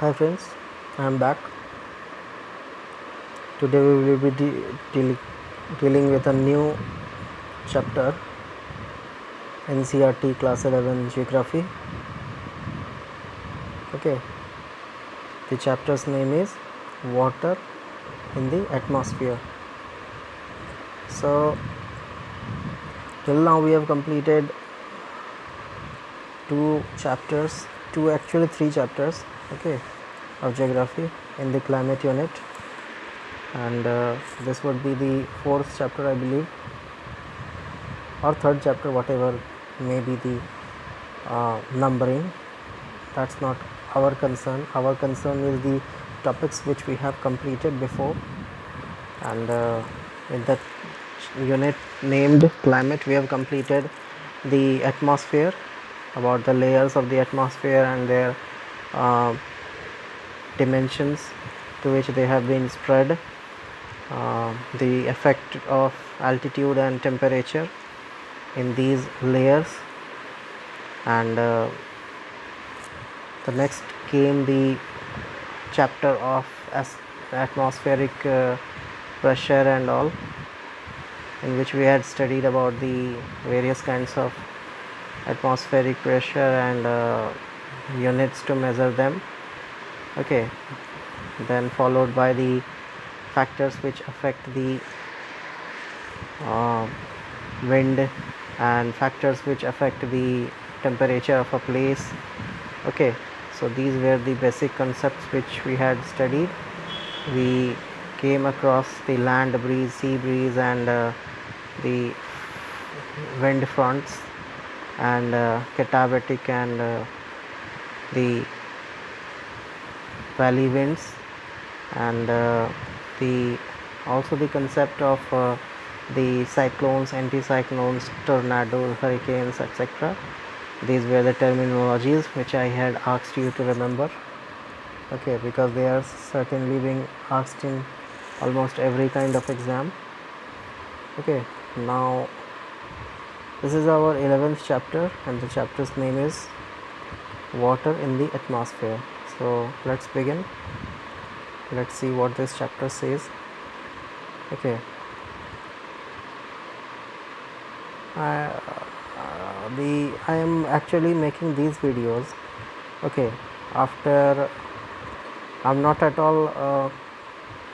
Hi friends, I am back. Today we will be dealing with a new chapter, NCERT Class 11 Geography. Okay, the chapter's name is Water in the Atmosphere. So, till now we have completed three chapters, okay, of geography in the climate unit, and this would be the fourth chapter, I believe, or third chapter, whatever may be the numbering. That's not our concern. Our concern is the topics which we have completed before, and in that unit named climate we have completed the atmosphere, about the layers of the atmosphere and their uh, dimensions to which they have been spread, the effect of altitude and temperature in these layers, and the next came the chapter of atmospheric pressure and all, in which we had studied about the various kinds of atmospheric pressure and units to measure them. Okay, then followed by the factors which affect the uh, wind and factors which affect the temperature of a place. Okay, so these were the basic concepts which we had studied. We came across the land breeze, sea breeze, and the wind fronts, and katabatic and the valley winds, and the also the concept of the cyclones, anticyclones, tornadoes, hurricanes, etc. These were the terminologies which I had asked you to remember. Okay, because they are certainly being asked in almost every kind of exam. Okay, now this is our 11th chapter, and the chapter's name is Water in the Atmosphere. So let's begin. Let's see what this chapter says. Okay, I am actually making these videos, okay, after I'm not at all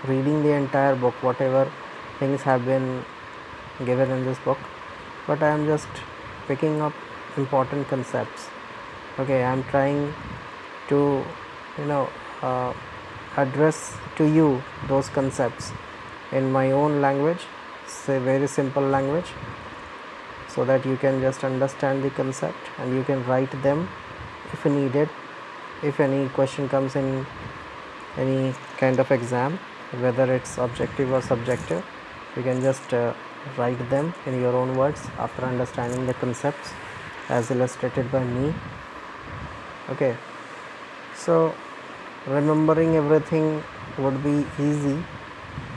reading the entire book, whatever things have been given in this book, but I am just picking up important concepts. Okay, I am trying to, you know, uh, address to you those concepts in my own language, say very simple language, so that you can just understand the concept and you can write them if needed. If any question comes in any kind of exam, whether it's objective or subjective, you can just write them in your own words after understanding the concepts as illustrated by me. Okay, so remembering everything would be easy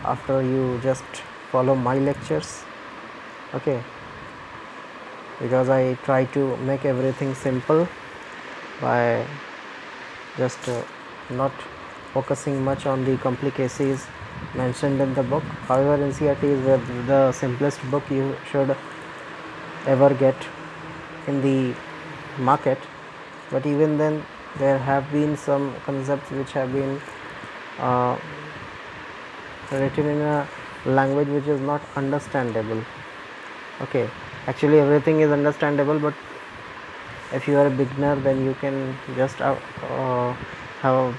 after you just follow my lectures. Okay, because I try to make everything simple by just not focusing much on the complicacies mentioned in the book. However, NCERT is the simplest book you should ever get in the market, but even then there have been some concepts which have been uh, written in a language which is not understandable. Okay, actually everything is understandable, but if you are a beginner, then you can just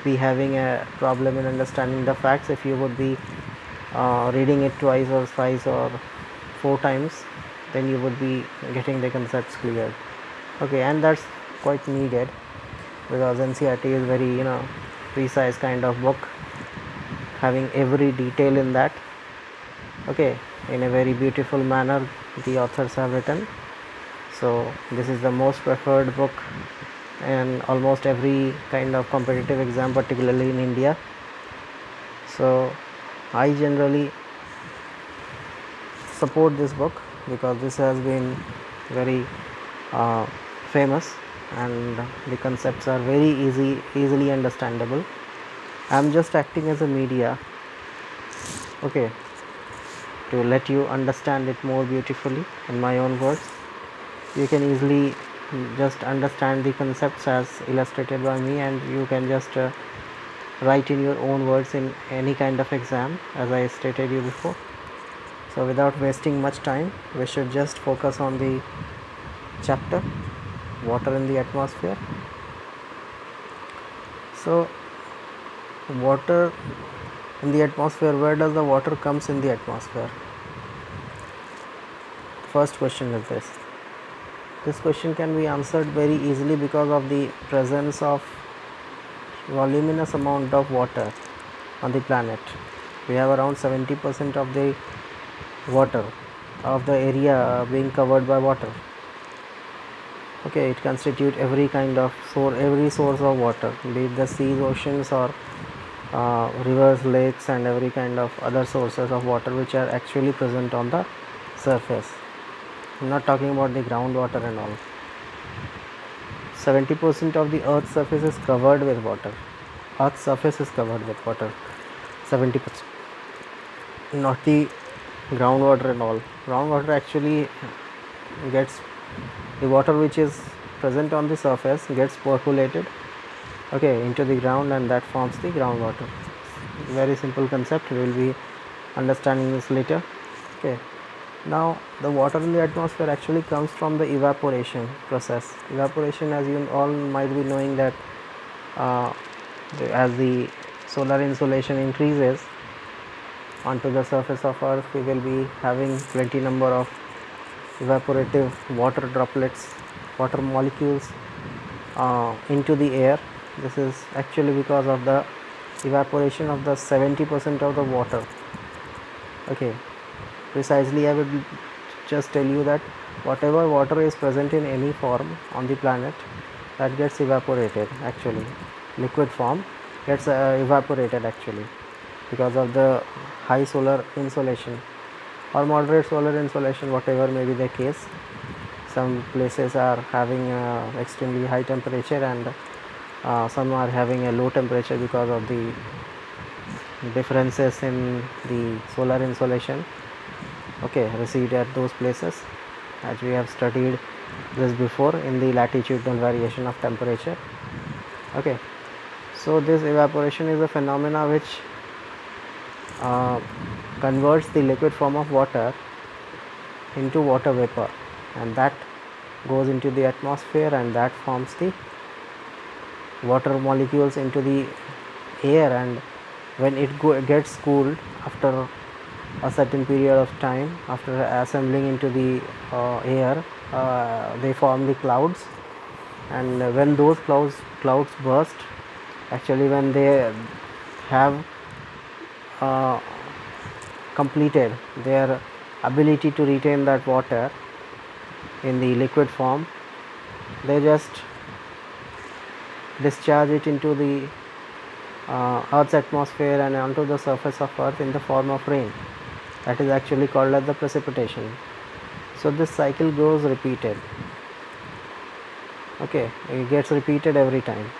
be having a problem in understanding the facts. If you would be reading it twice or thrice or four times, then you would be getting the concepts cleared. Okay, and that's quite needed because NCERT is very precise kind of book, having every detail in that. Okay, in a very beautiful manner the authors have written. So this is the most preferred book in almost every kind of competitive exam, particularly in India. So I generally support this book because this has been very famous. and the concepts are very easily understandable. I am just acting as a media, okay, to let you understand it more beautifully in my own words. You can easily just understand the concepts as illustrated by me, and you can just write in your own words in any kind of exam, as I stated you before. So without wasting much time, we should just focus on the chapter water in the atmosphere. So water in the atmosphere, where does the water comes in the atmosphere? First question is this. This question can be answered very easily because of the presence of voluminous amount of water on the planet. We have around 70% of the water, of the area being covered by water. Okay, it constitutes every kind of every source of water, be it the seas, oceans, or rivers, lakes, and every kind of other sources of water which are actually present on the surface. I'm not talking about the groundwater and all. 70% of the earth's surface is covered with water. Earth's surface is covered with water, 70%, not the groundwater and all. Groundwater actually gets, the water which is present on the surface gets percolated, okay, into the ground, and that forms the groundwater. Very simple concept, we will be understanding this later. Okay, now the water in the atmosphere actually comes from the evaporation process. Evaporation, as you all might be knowing, that as the solar insolation increases onto the surface of earth, we will be having plenty number of evaporative water droplets, water molecules into the air. This is actually because of the evaporation of the 70% of the water. Okay, precisely I would just tell you that whatever water is present in any form on the planet, that gets evaporated, actually liquid form gets evaporated actually because of the high solar insolation or moderate solar insolation, whatever may be the case. Some places are having extremely high temperature, and some are having a low temperature because of the differences in the solar insolation, okay, received at those places, as we have studied this before in the latitudinal variation of temperature. Okay, so this evaporation is a phenomena which converts the liquid form of water into water vapor, and that goes into the atmosphere, and that forms the water molecules into the air. And when it gets cooled after a certain period of time, after assembling into the air, they form the clouds, and when those clouds burst, actually when they have completed their ability to retain that water in the liquid form, they just discharge it into the Earth's atmosphere and onto the surface of Earth in the form of rain. That is actually called as the precipitation. So this cycle goes repeated. Okay, it gets repeated every time.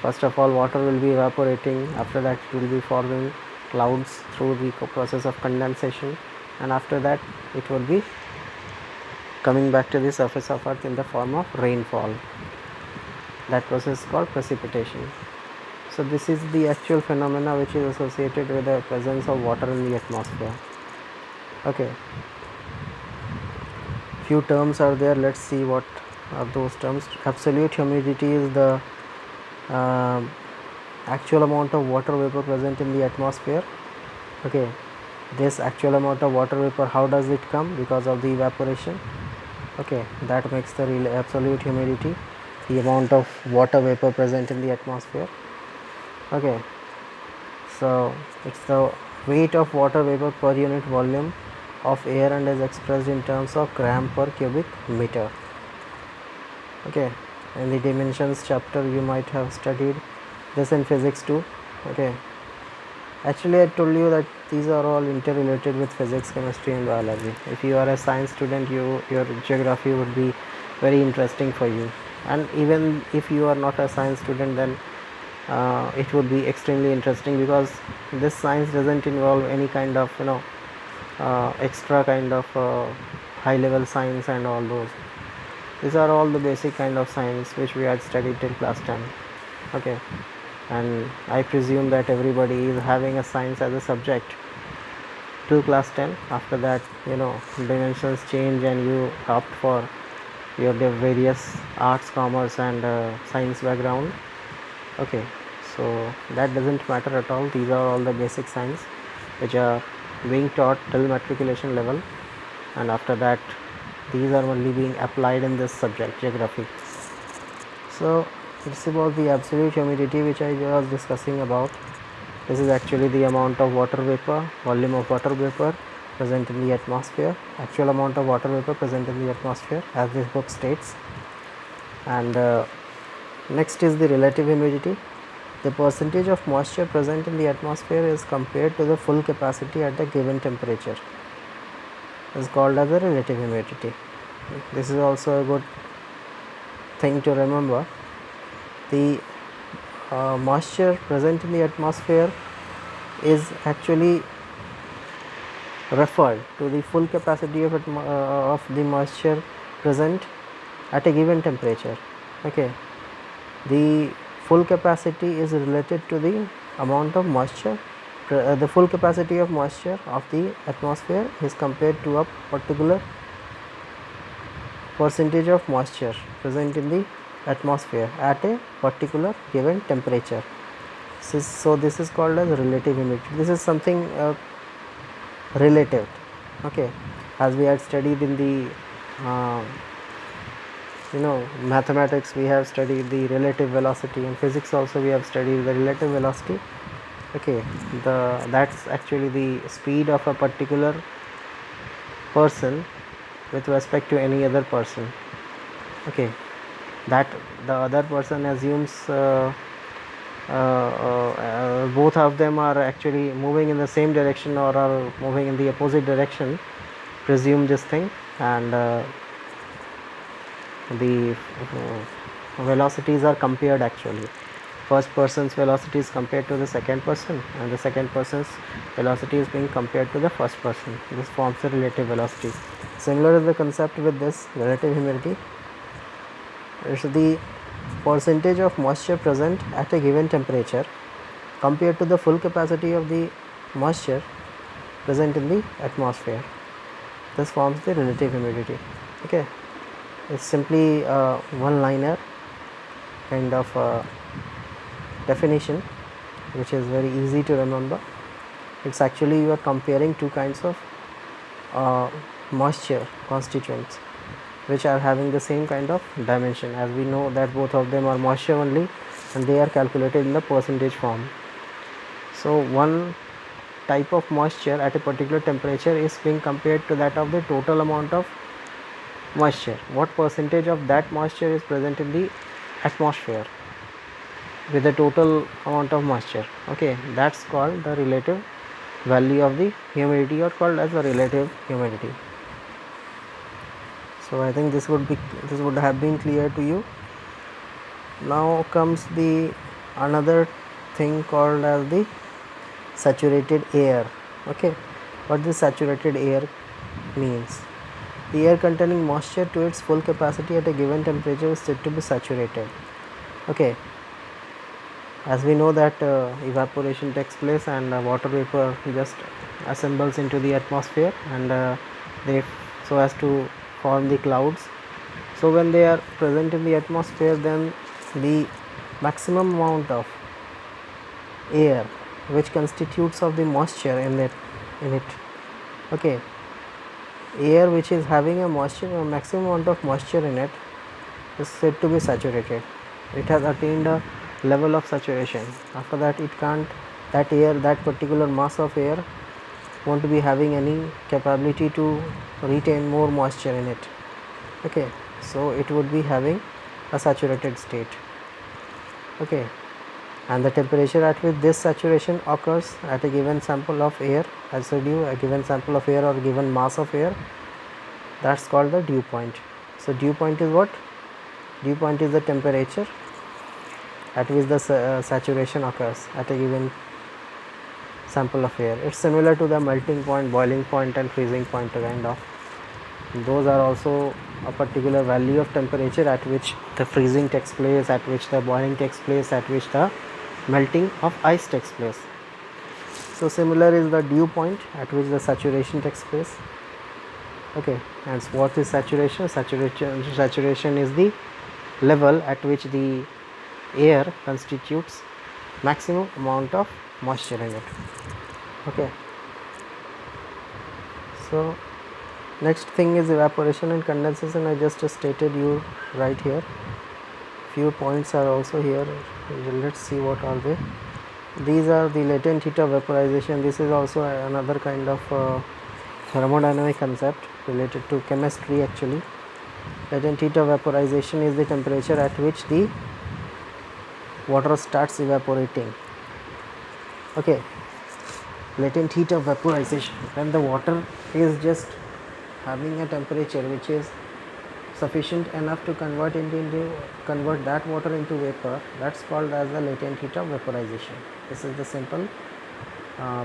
First of all, water will be evaporating. After that, it will be forming clouds through the process of condensation, and after that it will be coming back to the surface of Earth in the form of rainfall. That process is called precipitation. So this is the actual phenomena which is associated with the presence of water in the atmosphere. Okay, few terms are there. Let's see what are those terms. Absolute humidity is the actual amount of water vapor present in the atmosphere. Okay, this actual amount of water vapor, how does it come? Because of the evaporation. Okay, that makes the real absolute humidity, the amount of water vapor present in the atmosphere. Okay, so it's the weight of water vapor per unit volume of air and is expressed in terms of gram per cubic meter. Okay, in the dimensions chapter you might have studied this in physics too. Okay, actually I told you that these are all interrelated with physics, chemistry and biology. If you are a science student, your geography would be very interesting for you. And even if you are not a science student, then it would be extremely interesting, because this science doesn't involve any kind of extra kind of high level science and all those. These are all the basic kind of science which we had studied till class 10. Okay, and I presume that everybody is having a science as a subject till class 10. After that, dimensions change and you opt for your various arts, commerce and science background. Okay, so that doesn't matter at all. These are all the basic science which are being taught till matriculation level, and after that these are only being applied in this subject, geography. So it's about the absolute humidity which I was discussing about. This is actually the amount of water vapor, volume of water vapor present in the atmosphere, actual amount of water vapor present in the atmosphere, as this book states. And next is the relative humidity. The percentage of moisture present in the atmosphere is compared to the full capacity at a given temperature. Is called as the relative humidity. This is also a good thing to remember. The moisture present in the atmosphere is actually referred to the full capacity of the moisture present at a given temperature. Okay, the full capacity is related to the amount of moisture. The full capacity of moisture of the atmosphere is compared to a particular percentage of moisture present in the atmosphere at a particular given temperature. So this is called as relative humidity. This is something relative. Okay, as we had studied in the mathematics, we have studied the relative velocity. In physics also we have studied the relative velocity. Okay, that's actually the speed of a particular person with respect to any other person. Okay, that the other person assumes both of them are actually moving in the same direction or are moving in the opposite direction. Presume this thing, and the velocities are compared. Actually, first person's velocity is compared to the second person, and the second person's velocity is being compared to the first person. This forms the relative velocity. Similar is the concept with this relative humidity. It's the percentage of moisture present at a given temperature compared to the full capacity of the moisture present in the atmosphere. This forms the relative humidity. Okay, it's simply a one-liner kind of definition which is very easy to remember. It's actually you are comparing two kinds of moisture constituents which are having the same kind of dimension, as we know that both of them are moisture only and they are calculated in the percentage form. So one type of moisture at a particular temperature is being compared to that of the total amount of moisture. What percentage of that moisture is present in the atmosphere with the total amount of moisture. Okay, that's called the relative value of the humidity, or called as the relative humidity. So I think this would have been clear to you. Now comes the another thing called as the saturated air. Okay, what this saturated air means: the air containing moisture to its full capacity at a given temperature is said to be saturated. Okay, as we know that evaporation takes place and water vapor just assembles into the atmosphere, and they so as to form the clouds. So when they are present in the atmosphere, then the maximum amount of air which constitutes of the moisture in it, okay, air which is having a maximum amount of moisture in it is said to be saturated. It has attained a level of saturation. After that, it can't, that particular mass of air won't be having any capability to retain more moisture in it. Okay, so it would be having a saturated state. Okay, and the temperature at which this saturation occurs at a given sample of air, as said you, a given sample of air or a given mass of air, that's called the dew point. So dew point is what? Dew point is the temperature at which the saturation occurs at a given sample of air. It's similar to the melting point, boiling point and freezing point kind of. Those are also a particular value of temperature at which the freezing takes place, at which the boiling takes place, at which the melting of ice takes place. So similar is the dew point at which the saturation takes place. Okay, and what is saturation? Saturation is the level at which the air constitutes maximum amount of moisture in it. Okay, so next thing is evaporation and condensation. I just stated you right here. Few points are also here. Let's see what are they. These are the latent heat of vaporization. This is also another kind of thermodynamic concept related to chemistry actually. Latent heat of vaporization is the temperature at which the water starts evaporating. Okay, latent heat of vaporization, when the water is just having a temperature which is sufficient enough to convert that water into vapor, that's called as the latent heat of vaporization. This is the simple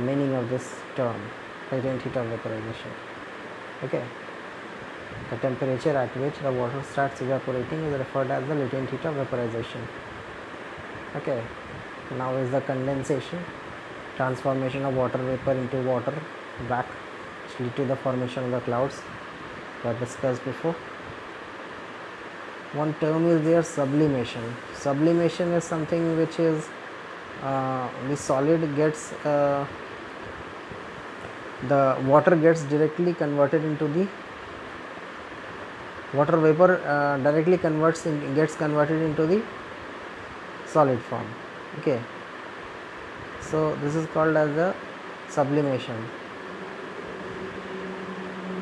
meaning of this term, latent heat of vaporization. Okay, the temperature at which the water starts evaporating is referred as the latent heat of vaporization. Okay, now is the condensation, transformation of water vapor into water back, which lead to the formation of the clouds that discussed before. One term is there, sublimation. Sublimation is something which is the solid gets the water gets directly converted into the water vapor directly gets converted into the solid form. Okay, so this is called as the sublimation.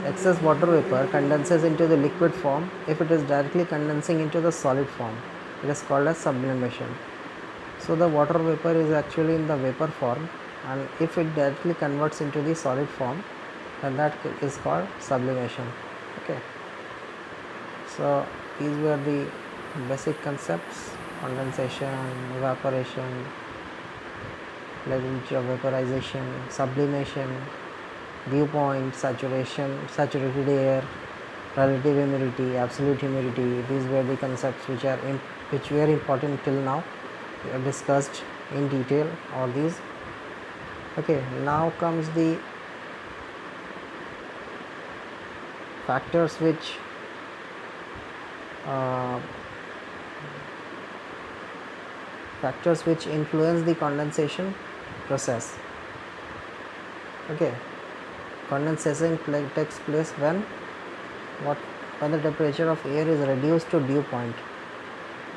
Excess water vapor condenses into the liquid form. If it is directly condensing into the solid form, it is called as sublimation. So the water vapor is actually in the vapor form, and if it directly converts into the solid form, then that is called sublimation. Okay, so these were the basic concepts: condensation, evaporation, latent heat of vaporization, sublimation, dew point, saturation, saturated air, relative humidity, absolute humidity. These were the concepts which were important till now. We have discussed in detail all these. Okay, now comes the factors which influence the condensation process. Okay, condensation takes place when the temperature of air is reduced to dew point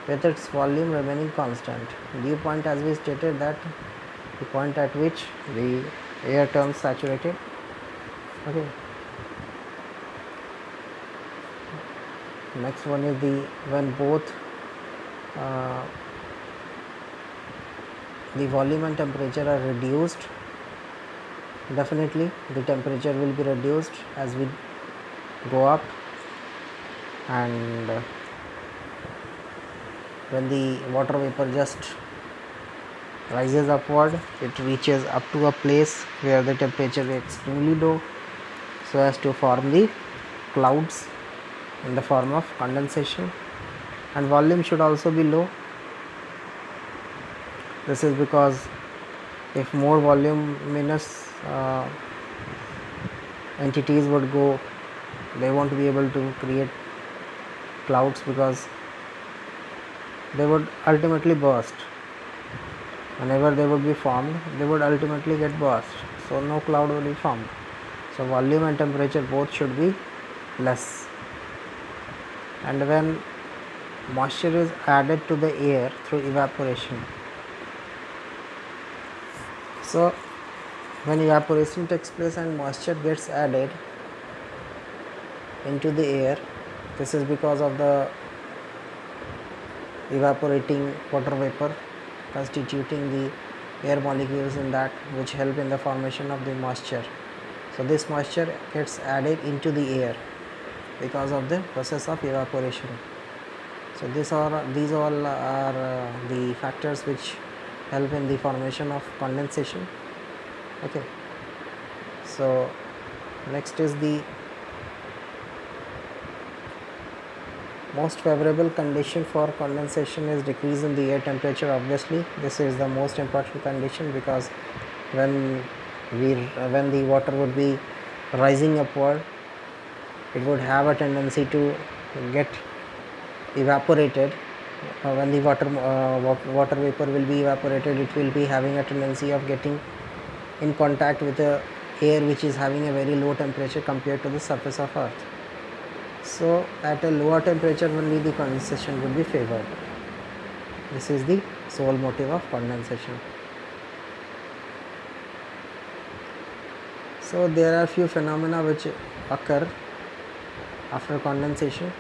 with its volume remaining constant. Dew point, as we stated, that the point at which the air turns saturated. Okay, next one is when both the volume and temperature are reduced. Definitely the temperature will be reduced as we go up, and when the water vapor just rises upward, it reaches up to a place where the temperature is extremely low, so as to form the clouds in the form of condensation. And volume should also be low. This is because if more voluminous entities would go, they won't be able to create clouds because they would ultimately burst. Whenever they would be formed, they would ultimately get burst, so no cloud will be formed. So volume and temperature both should be less. And when moisture is added to the air through evaporation, so when evaporation takes place and moisture gets added into the air, this is because of the evaporating water vapor constituting the air molecules in that, which help in the formation of the moisture. So this moisture gets added into the air because of the process of evaporation. So these all are the factors which help in the formation of condensation. Okay, so next is the most favorable condition for condensation is decrease in the air temperature. Obviously this is the most important condition, because when the water would be rising upward, it would have a tendency to get evaporated. When the water vapor will be evaporated, it will be having a tendency of getting in contact with the air which is having a very low temperature compared to the surface of earth. So at a lower temperature only the condensation would be favored. This is the sole motive of condensation. So there are few phenomena which occur after condensation.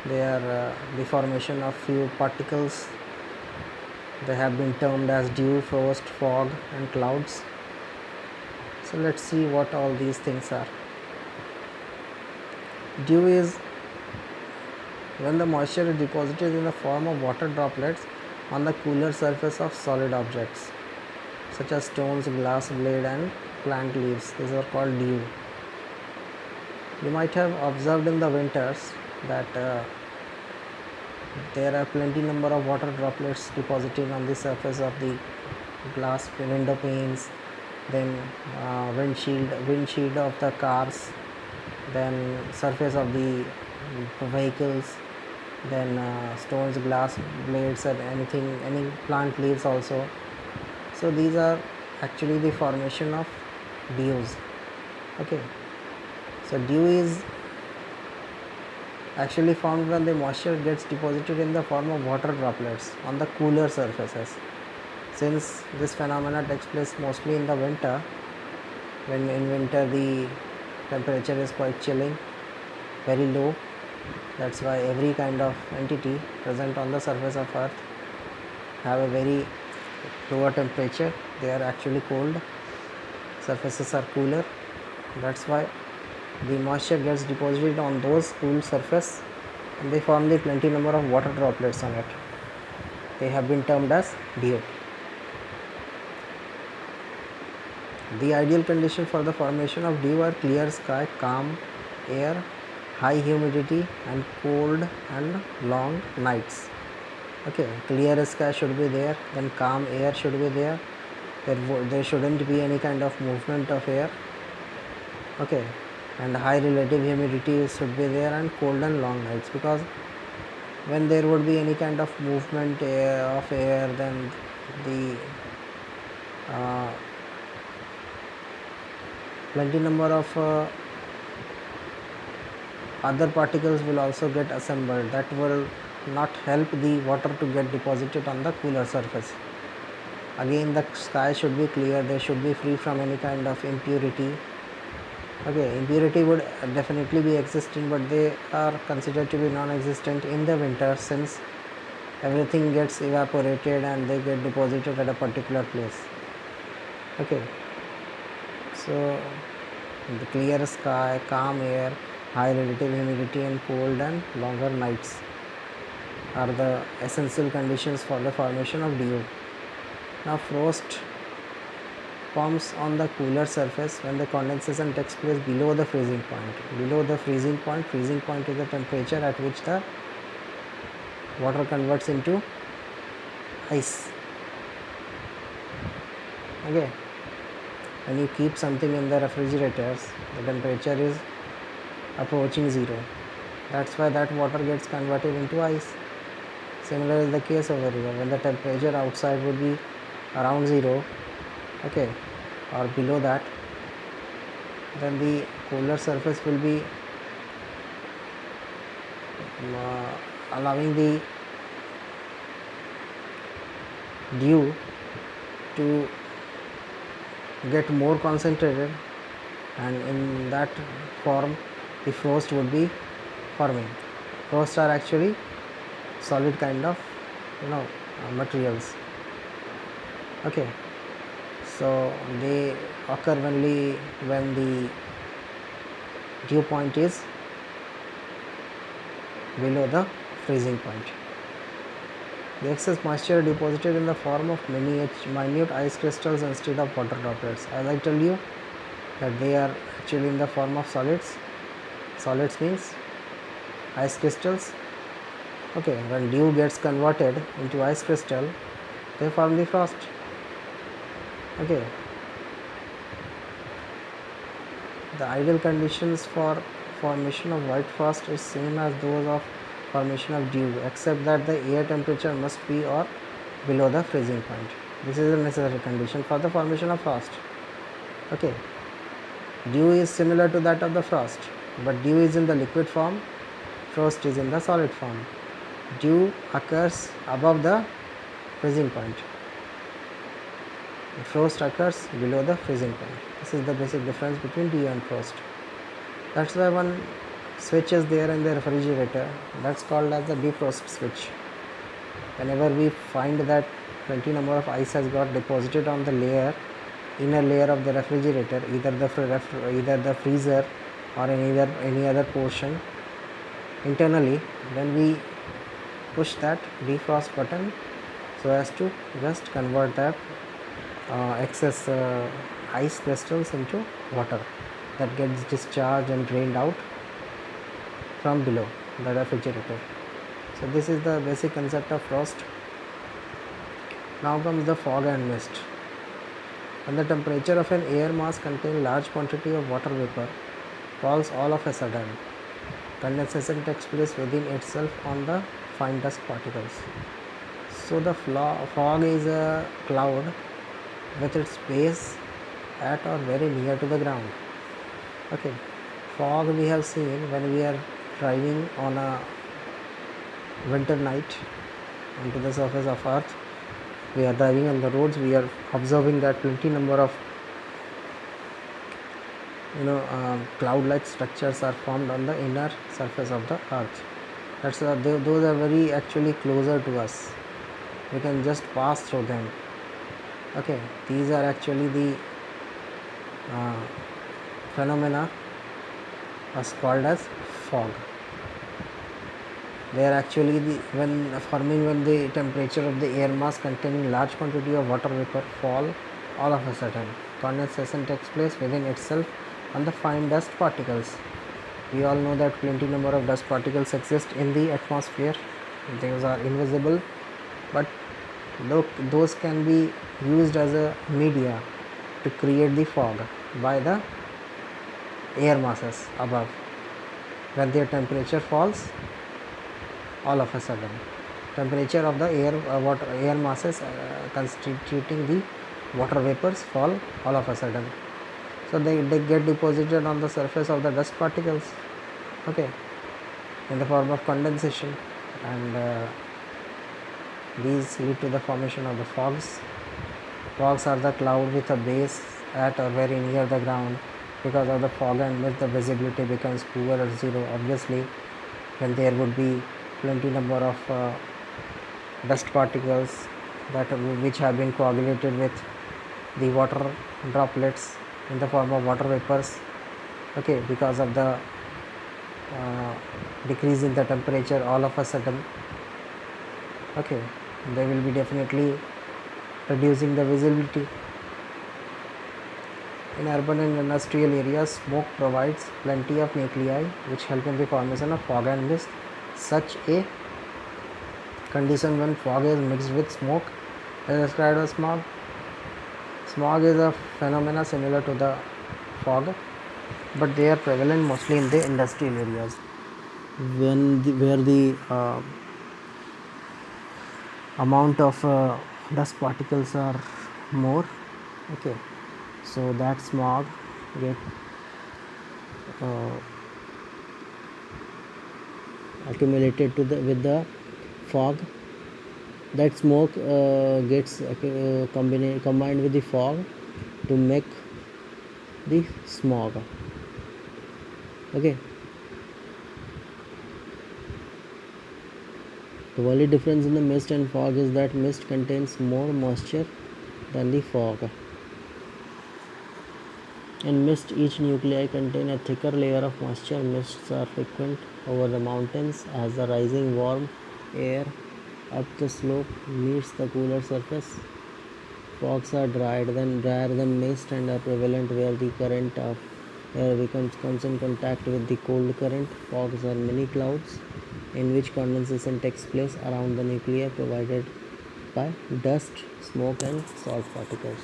They are the formation of few particles. They have been termed as dew, frost, fog and clouds. So let's see what all these things are. Dew is when the moisture is deposited in the form of water droplets on the cooler surface of solid objects such as stones, glass blade and plant leaves. These are called dew. You might have observed in the winters that there are plenty number of water droplets depositing on the surface of the glass window panes, then windshield of the cars, then surface of the vehicles, then stones, glass blades and any plant leaves also. So these are actually the formation of dews. Okay, so dew is actually formed when the moisture gets deposited in the form of water droplets on the cooler surfaces. Since this phenomena takes place mostly in the winter, when in winter the temperature is quite chilling, very low, that's why every kind of entity present on the surface of earth have a very lower temperature. They are actually cold, surfaces are cooler. That's why the moisture gets deposited on those cool surface and they form the plenty number of water droplets on it. They have been termed as dew. The ideal condition for the formation of dew are clear sky, calm air, high humidity and cold and long nights. Okay, clear sky should be there, then calm air should be there. There shouldn't be any kind of movement of air. Okay, and high relative humidity should be there, and cold and long nights, because when there would be any kind of movement of air, then the plenty number of other particles will also get assembled that will not help the water to get deposited on the cooler surface. Again, the sky should be clear, they should be free from any kind of impurity. Okay, impurity would definitely be existing, but they are considered to be non-existent in the winter, since everything gets evaporated and they get deposited at a particular place. Okay, so the clear sky, calm air, high relative humidity and cold and longer nights are the essential conditions for the formation of dew. Now frost forms on the cooler surface when the condensation takes place below the freezing point. Below the freezing point is the temperature at which the water converts into ice. Okay, when you keep something in the refrigerators, the temperature is approaching zero. That's why that water gets converted into ice. Similar is the case over here. When the temperature outside would be around zero, okay, or below that, then the cooler surface will be allowing the dew to get more concentrated, and in that form the frost would be forming. Frosts are actually solid kind of materials. Okay, so they occur only when the dew point is below the freezing point. The excess moisture deposited in the form of minute ice crystals instead of water droplets. As I told you that they are actually in the form of solids. Solids means ice crystals. Okay, when dew gets converted into ice crystal, they form the frost. Okay, the ideal conditions for formation of white frost is same as those of formation of dew, except that the air temperature must be or below the freezing point. This is a necessary condition for the formation of frost. Okay, dew is similar to that of the frost, but dew is in the liquid form, frost is in the solid form. Dew occurs above the freezing point, frost occurs below the freezing point. This is the basic difference between dew and frost. That's why one switch is there in the refrigerator, that's called as the defrost switch. Whenever we find that plenty number of ice has got deposited on the inner layer of the refrigerator, either the freezer or any other portion internally, then we push that defrost button so as to just convert that excess ice crystals into water that gets discharged and drained out from below the refrigerator. So this is the basic concept of frost. Now comes the fog and mist. When the temperature of an air mass containing large quantity of water vapor falls all of a sudden, condensation takes place within itself on the fine dust particles. So the fog is a cloud with its base at or very near to the ground. Okay, fog we have seen when we are driving on a winter night onto the surface of earth. We are driving on the roads, we are observing that plenty number of cloud-like structures are formed on the inner surface of the earth. Those are very actually closer to us, we can just pass through them. Okay, these are actually the phenomena called as fog. They are actually when the temperature of the air mass containing large quantity of water vapor fall all of a sudden. Condensation takes place within itself on the fine dust particles. We all know that plenty number of dust particles exist in the atmosphere. Those are invisible, but those can be used as a media to create the fog by the air masses above. When their temperature falls all of a sudden, temperature of the air masses constituting the water vapors fall all of a sudden, so they get deposited on the surface of the dust particles, okay, in the form of condensation, and these lead to the formation of the fogs. Fogs are the cloud with a base at or very near the ground. Because of the fog and mist, the visibility becomes poor or zero. Obviously, when there would be plenty number of dust particles which have been coagulated with the water droplets in the form of water vapors, okay, because of the decrease in the temperature all of a sudden, okay, they will be definitely reducing the visibility. In urban and industrial areas, smoke provides plenty of nuclei which help in the formation of fog and mist. Such a condition when fog is mixed with smoke is described as smog. Smog is a phenomena similar to the fog, but they are prevalent mostly in the industrial areas where the amount of dust particles are more, okay, so that smog get accumulated with the fog. That smoke gets combined with the fog to make the smog, okay. The only difference in the mist and fog is that mist contains more moisture than the fog. In mist, each nuclei contain a thicker layer of moisture. Mists are frequent over the mountains as the rising warm air up the slope meets the cooler surface. Fogs are drier than mist and are prevalent where the current of air comes in contact with the cold current. Fogs are mini clouds in which condensation takes place around the nuclei provided by dust, smoke and salt particles.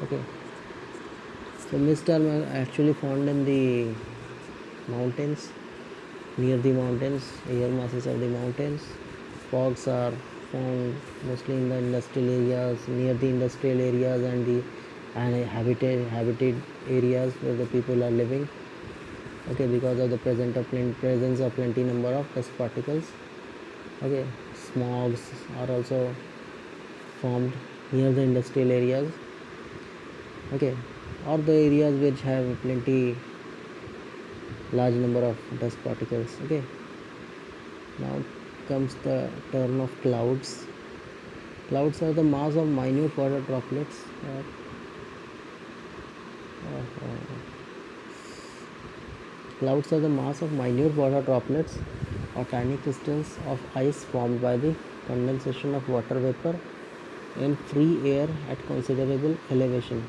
Okay. So mist are actually found in the mountains, near the mountains, air masses of the mountains. Fogs are found mostly in the industrial areas, near the industrial areas and the habited areas where the people are living. Okay, because of the presence of plenty number of dust particles. Okay, smogs are also formed near the industrial areas. Okay, or the areas which have plenty large number of dust particles. Okay, now comes the turn of clouds. Clouds are the mass of minute water droplets clouds are the mass of minute water droplets or tiny crystals of ice formed by the condensation of water vapor in free air at considerable elevation.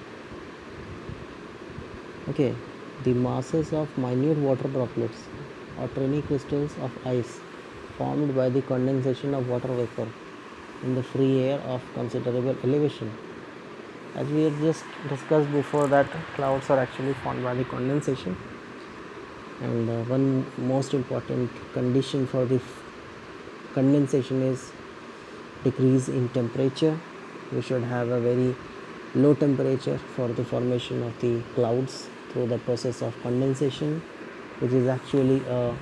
Okay, the masses of minute water droplets or tiny crystals of ice formed by the condensation of water vapor in the free air of considerable elevation. As we have just discussed before, that clouds are actually formed by the condensation, and one most important condition for the condensation is decrease in temperature. We should have a very low temperature for the formation of the clouds through the process of condensation, which is actually a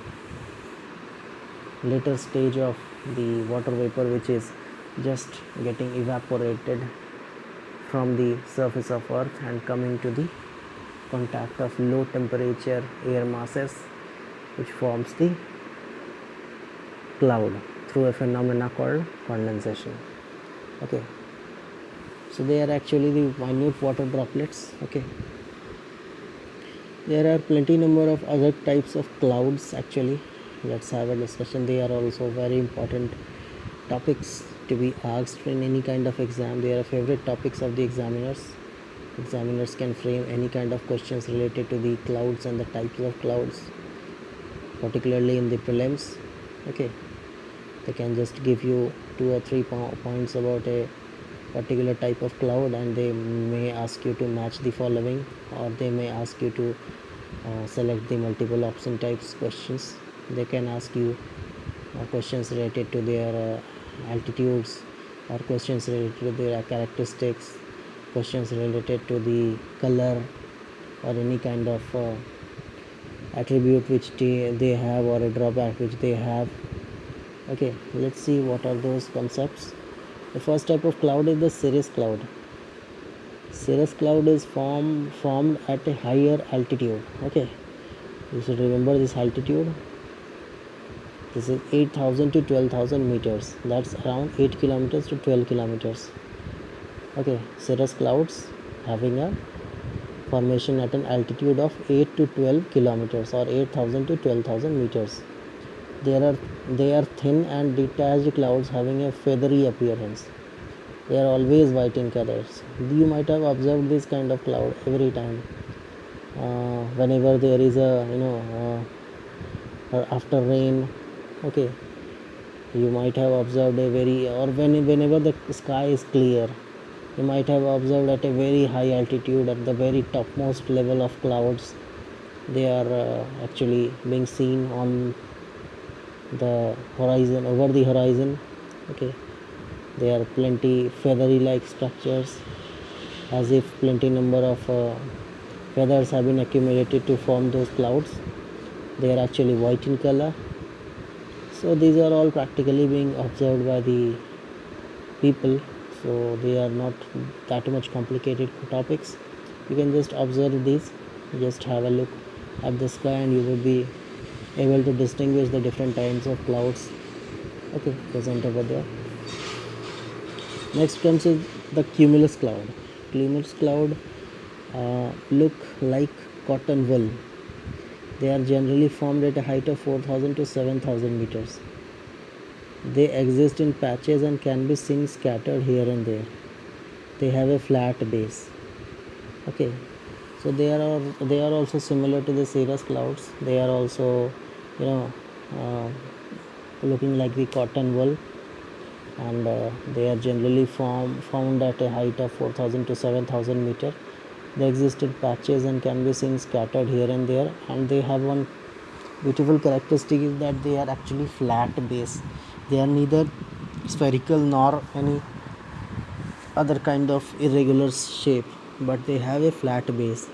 later stage of the water vapor which is just getting evaporated from the surface of earth and coming to the contact of low temperature air masses, which forms the cloud through a phenomena called condensation. Okay, so they are actually the minute water droplets. Okay, there are plenty number of other types of clouds. Actually, let's have a discussion. They are also very important topics to be asked in any kind of exam. They are favorite topics of the examiners. Examiners can frame any kind of questions related to the clouds and the types of clouds, particularly in the prelims. Okay, they can just give you 2 or 3 points about a particular type of cloud, and they may ask you to match the following, or they may ask you to select the multiple option types questions. They can ask you questions related to their altitudes, or questions related to their characteristics, questions related to the color or any kind of attribute which they have, or a drawback which they have. Okay, let's see what are those concepts. The first type of cloud is the cirrus cloud. Cirrus cloud is formed at a higher altitude. Okay, you should remember this altitude. This is 8,000 to 12,000 meters. That's around 8 kilometers to 12 kilometers. Okay, cirrus clouds having a formation at an altitude of 8 to 12 kilometers or 8,000 to 12,000 meters. They are thin and detached clouds having a feathery appearance. They are always white in colors. You might have observed this kind of cloud every time. Whenever there is a after rain. Okay, you might have observed whenever the sky is clear, you might have observed at a very high altitude, at the very topmost level of clouds, they are actually being seen on the horizon, over the horizon. Okay, there are plenty feathery like structures, as if plenty number of feathers have been accumulated to form those clouds. They are actually white in color. So these are all practically being observed by the people, so they are not that much complicated topics. You can just observe these, just have a look at the sky, and you will be able to distinguish the different kinds of clouds, okay, present over there. Next comes is the cumulus cloud. Cumulus cloud look like cotton wool. They are generally formed at a height of 4,000 to 7,000 meters. They exist in patches and can be seen scattered here and there. They have a flat base. Okay, so they are also similar to the cirrus clouds. They are also, you know, uh, looking like the cotton wool, and they are generally found at a height of 4,000 to 7,000 meter. They exist in patches and can be seen scattered here and there, and they have one beautiful characteristic is that they are actually flat base. They are neither spherical nor any other kind of irregular shape, but they have a flat base,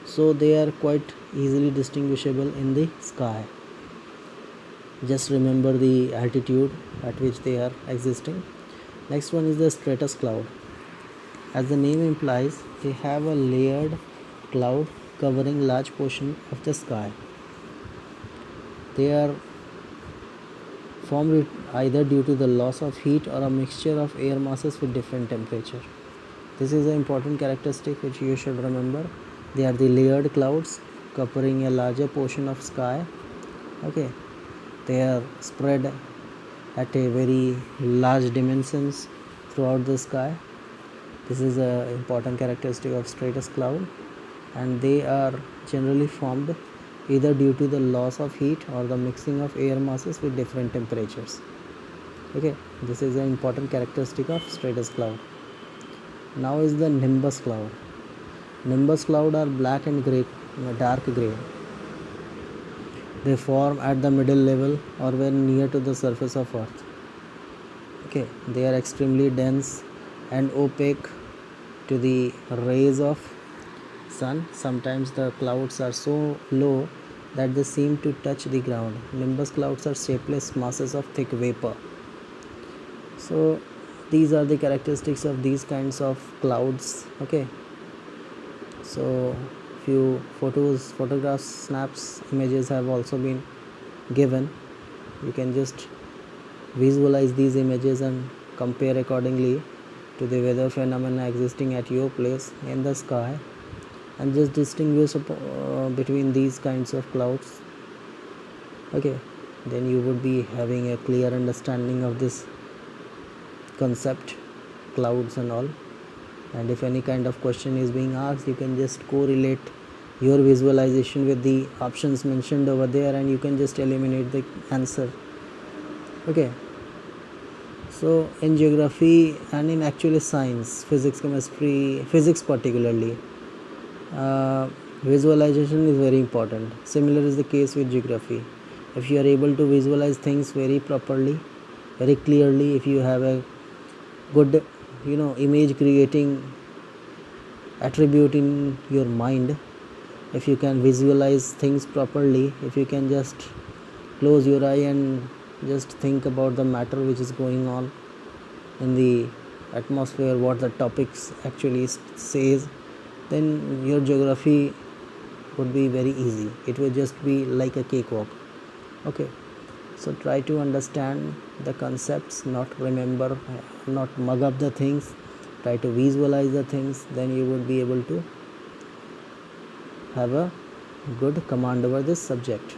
so they are quite easily distinguishable in the sky. Just remember the altitude at which they are existing. Next one is the stratus cloud. As the name implies, they have a layered cloud covering large portion of the sky. They are formed either due to the loss of heat or a mixture of air masses with different temperature. This is an important characteristic which you should remember. They are the layered clouds covering a larger portion of sky. Okay, they are spread at a very large dimensions throughout the sky. This is an important characteristic of stratus cloud, and they are generally formed either due to the loss of heat or the mixing of air masses with different temperatures. Okay, this is an important characteristic of stratus cloud. Now is the nimbus cloud. Nimbus cloud are black and gray, dark gray. They form at the middle level or when near to the surface of earth. Okay, they are extremely dense and opaque to the rays of sun. Sometimes the clouds are so low that they seem to touch the ground. Nimbus clouds are shapeless masses of thick vapor. So these are the characteristics of these kinds of clouds. Okay, so few photographs, snaps, images have also been given. You can just visualize these images and compare accordingly to the weather phenomena existing at your place in the sky, and just distinguish between these kinds of clouds. Okay, then you would be having a clear understanding of this concept, clouds and all. And if any kind of question is being asked, you can just correlate your visualization with the options mentioned over there, and you can just eliminate the answer. Okay, so in geography and in actually science, physics, chemistry, physics particularly, visualization is very important. Similar is the case with geography. If you are able to visualize things very properly, very clearly, if you have a good image creating attribute in your mind, if you can visualize things properly, if you can just close your eye and just think about the matter which is going on in the atmosphere, what the topics actually says, then your geography would be very easy. It will just be like a cakewalk. Okay, so try to understand the concepts, not mug up the things. Try to visualize the things, then you would be able to have a good command over this subject.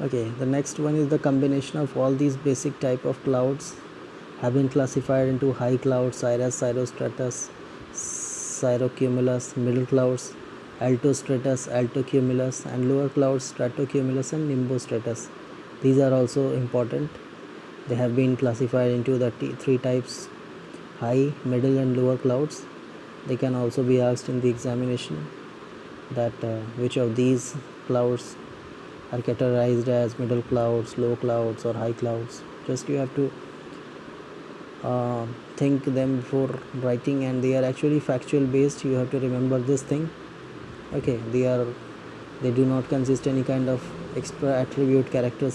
Okay, the next one is the combination of all these basic type of clouds have been classified into high clouds, cirrus, cirrostratus, cirrocumulus, middle clouds, altostratus, altocumulus, and lower clouds, stratocumulus and nimbostratus. These are also important. They have been classified into the three types: high, middle and lower clouds. They can also be asked in the examination that which of these clouds are categorized as middle clouds, low clouds or high clouds. Just you have to think them before writing, and they are actually factual based. You have to remember this thing. Okay, they do not consist any kind of extra attribute characters